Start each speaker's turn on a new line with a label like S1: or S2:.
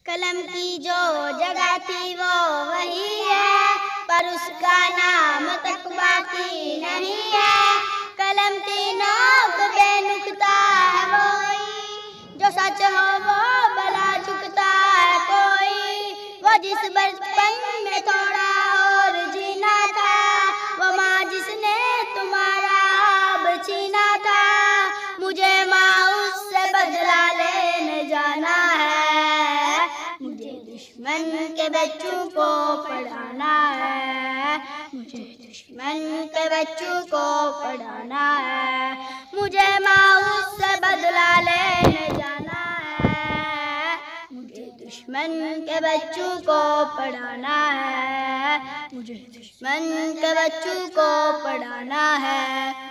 S1: कलम की जो जगह थी वो वही है, पर उसका नाम तक बाकी नहीं है। कलम की नोक बेनुक्ता है कोई, जो सच हो वो भला चुकता है कोई। वो जिस बचपन में थोड़ा और जीना था, वो माँ जिसने तुम्हारा अब छीना था। मुझे माँ उससे बदला लेने जाना है, मुझे दुश्मन के बच्चों को पढ़ाना है, मुझे दुश्मन के बच्चों को पढ़ाना है। मुझे माँ उससे बदला लेने जाना है, मुझे दुश्मन के बच्चों को पढ़ाना है, मुझे दुश्मन के बच्चों को पढ़ाना है।